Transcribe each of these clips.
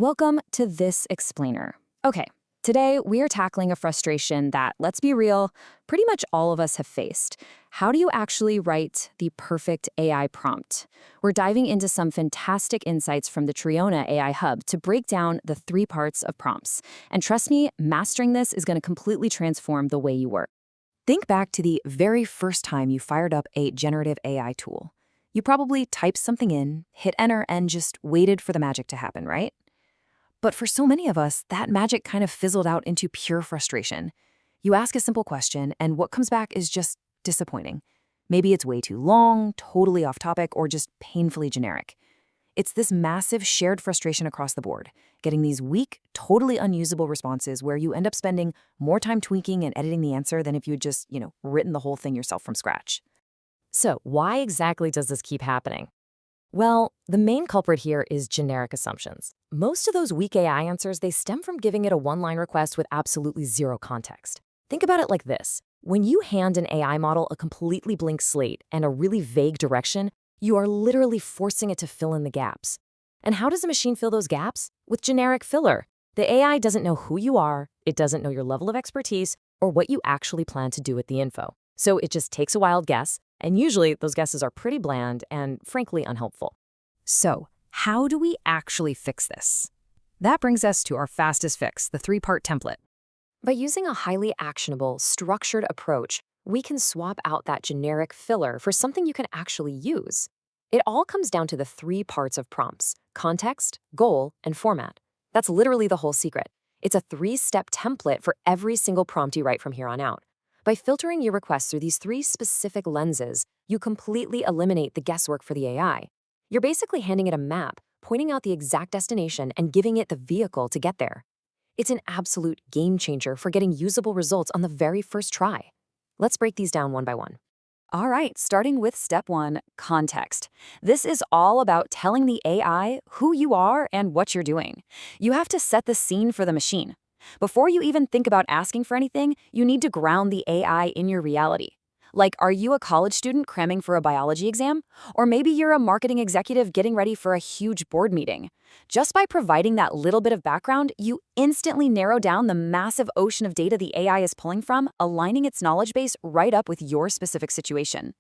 Welcome to This Explainer. Okay, today we are tackling a frustration that, let's be real, pretty much all of us have faced. How do you actually write the perfect AI prompt? We're diving into some fantastic insights from the Troiana AI Hub to break down the three parts of prompts. And trust me, mastering this is going to completely transform the way you work. Think back to the very first time you fired up a generative AI tool. You probably typed something in, hit enter, and just waited for the magic to happen, right? But for so many of us, that magic kind of fizzled out into pure frustration. You ask a simple question, and what comes back is just disappointing. Maybe it's way too long, totally off topic, or just painfully generic. It's this massive shared frustration across the board, getting these weak, totally unusable responses where you end up spending more time tweaking and editing the answer than if you had just, written the whole thing yourself from scratch. So why exactly does this keep happening? Well, the main culprit here is generic assumptions. Most of those weak AI answers, they stem from giving it a one-line request with absolutely zero context. Think about it like this. When you hand an AI model a completely blank slate and a really vague direction, you are literally forcing it to fill in the gaps. And how does a machine fill those gaps? With generic filler. The AI doesn't know who you are, it doesn't know your level of expertise, or what you actually plan to do with the info. So it just takes a wild guess, and usually those guesses are pretty bland and frankly unhelpful. So, how do we actually fix this? That brings us to our fastest fix, the three-part template. By using a highly actionable, structured approach, we can swap out that generic filler for something you can actually use. It all comes down to the three parts of prompts: context, goal, and format. That's literally the whole secret. It's a three-step template for every single prompt you write from here on out. By filtering your requests through these three specific lenses, you completely eliminate the guesswork for the AI. You're basically handing it a map, pointing out the exact destination and giving it the vehicle to get there. It's an absolute game changer for getting usable results on the very first try. Let's break these down one by one. All right, starting with step one, context. This is all about telling the AI who you are and what you're doing. You have to set the scene for the machine. Before you even think about asking for anything, you need to ground the AI in your reality. Like, are you a college student cramming for a biology exam? Or maybe you're a marketing executive getting ready for a huge board meeting. Just by providing that little bit of background, you instantly narrow down the massive ocean of data the AI is pulling from, aligning its knowledge base right up with your specific situation.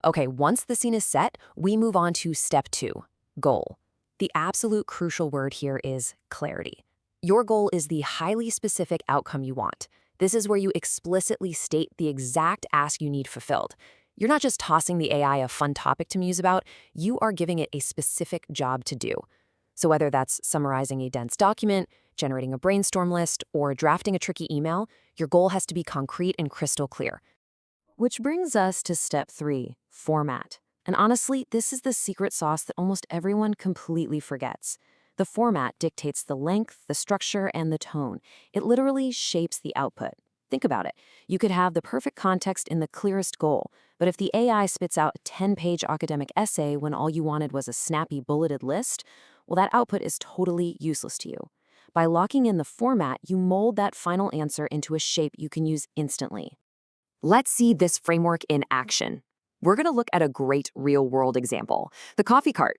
Okay, once the scene is set, we move on to step two, goal. The absolute crucial word here is clarity. Your goal is the highly specific outcome you want. This is where you explicitly state the exact ask you need fulfilled. You're not just tossing the AI a fun topic to muse about, you are giving it a specific job to do. So whether that's summarizing a dense document, generating a brainstorm list, or drafting a tricky email, your goal has to be concrete and crystal clear. Which brings us to step three, format. And honestly, this is the secret sauce that almost everyone completely forgets. The format dictates the length, the structure, and the tone. It literally shapes the output. Think about it. You could have the perfect context in the clearest goal, but if the AI spits out a 10-page academic essay when all you wanted was a snappy bulleted list, well, that output is totally useless to you. By locking in the format, you mold that final answer into a shape you can use instantly. Let's see this framework in action. We're going to look at a great real-world example, the coffee cart.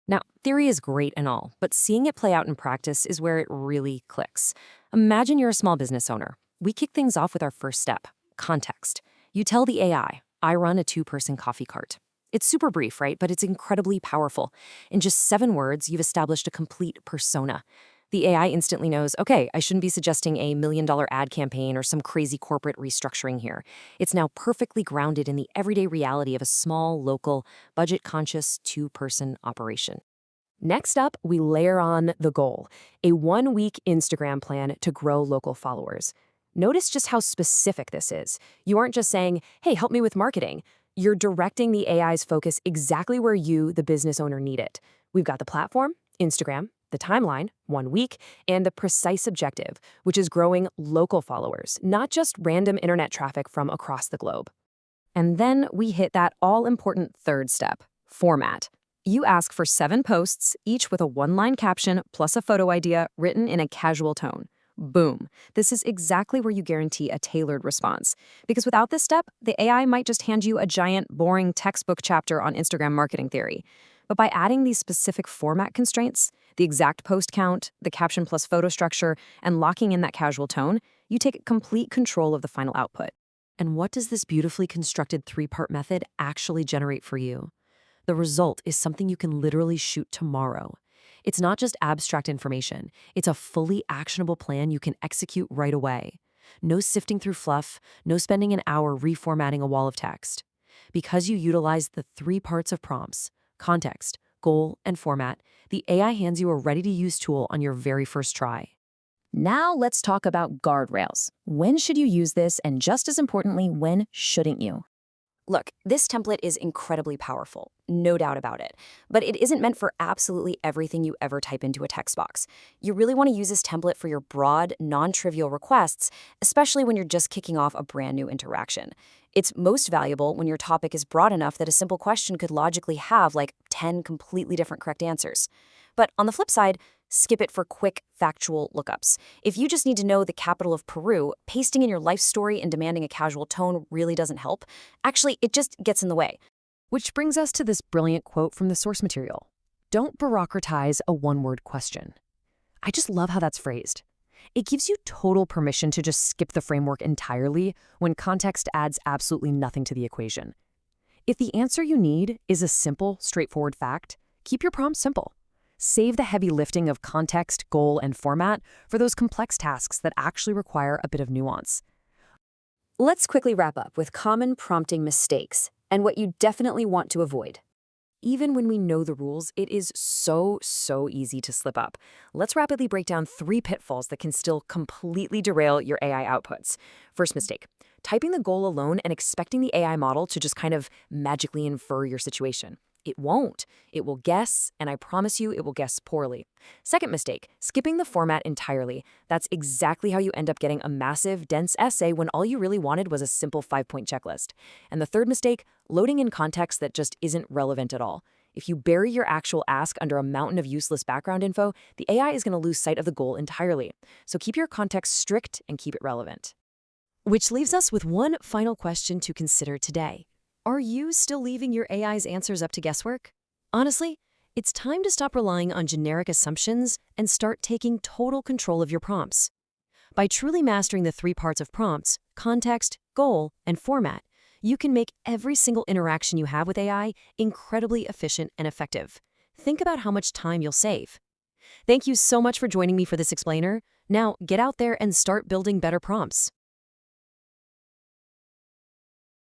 Now, theory is great and all, but seeing it play out in practice is where it really clicks. Imagine you're a small business owner. We kick things off with our first step, context. You tell the AI, I run a two-person coffee cart. It's super brief, right? But it's incredibly powerful. In just 7 words, you've established a complete persona. The AI instantly knows, okay, I shouldn't be suggesting a $1 million ad campaign or some crazy corporate restructuring here. It's now perfectly grounded in the everyday reality of a small, local, budget-conscious two-person operation. Next up, we layer on the goal, a 1-week Instagram plan to grow local followers. Notice just how specific this is. You aren't just saying, hey, help me with marketing. You're directing the AI's focus exactly where you, the business owner, need it. We've got the platform, Instagram, the timeline, 1 week, and the precise objective, which is growing local followers, not just random internet traffic from across the globe. And then we hit that all-important third step, format. You ask for 7 posts, each with a 1-line caption plus a photo idea written in a casual tone. Boom. This is exactly where you guarantee a tailored response. Because without this step, the AI might just hand you a giant, boring textbook chapter on Instagram marketing theory. But by adding these specific format constraints, The exact post count, the caption plus photo structure, and locking in that casual tone, you take complete control of the final output. And what does this beautifully constructed three-part method actually generate for you? The result is something you can literally shoot tomorrow. It's not just abstract information. It's a fully actionable plan you can execute right away. No sifting through fluff, no spending an hour reformatting a wall of text. Because you utilize the three parts of prompts, context, goal, and format, the AI hands you a ready-to-use tool on your very first try. Now let's talk about guardrails. When should you use this, and just as importantly, when shouldn't you? Look, this template is incredibly powerful, no doubt about it, but it isn't meant for absolutely everything you ever type into a text box. You really want to use this template for your broad, non-trivial requests, especially when you're just kicking off a brand new interaction. It's most valuable when your topic is broad enough that a simple question could logically have like 10 completely different correct answers. But on the flip side, skip it for quick, factual lookups. If you just need to know the capital of Peru, pasting in your life story and demanding a casual tone really doesn't help. Actually, it just gets in the way. Which brings us to this brilliant quote from the source material. Don't bureaucratize a one-word question. I just love how that's phrased. It gives you total permission to just skip the framework entirely when context adds absolutely nothing to the equation. If the answer you need is a simple, straightforward fact, keep your prompt simple. Save the heavy lifting of context, goal, and format for those complex tasks that actually require a bit of nuance. Let's quickly wrap up with common prompting mistakes and what you definitely want to avoid. Even when we know the rules, it is so easy to slip up. Let's rapidly break down 3 pitfalls that can still completely derail your AI outputs. First mistake, typing the goal alone and expecting the AI model to just kind of magically infer your situation. It won't. It will guess, and I promise you it will guess poorly. Second mistake, skipping the format entirely. That's exactly how you end up getting a massive, dense essay when all you really wanted was a simple 5-point checklist. And the third mistake, loading in context that just isn't relevant at all. If you bury your actual ask under a mountain of useless background info, the AI is going to lose sight of the goal entirely. So keep your context strict and keep it relevant. Which leaves us with one final question to consider today. Are you still leaving your AI's answers up to guesswork? Honestly, it's time to stop relying on generic assumptions and start taking total control of your prompts. By truly mastering the 3 parts of prompts, context, goal, and format, you can make every single interaction you have with AI incredibly efficient and effective. Think about how much time you'll save. Thank you so much for joining me for this explainer. Now, get out there and start building better prompts.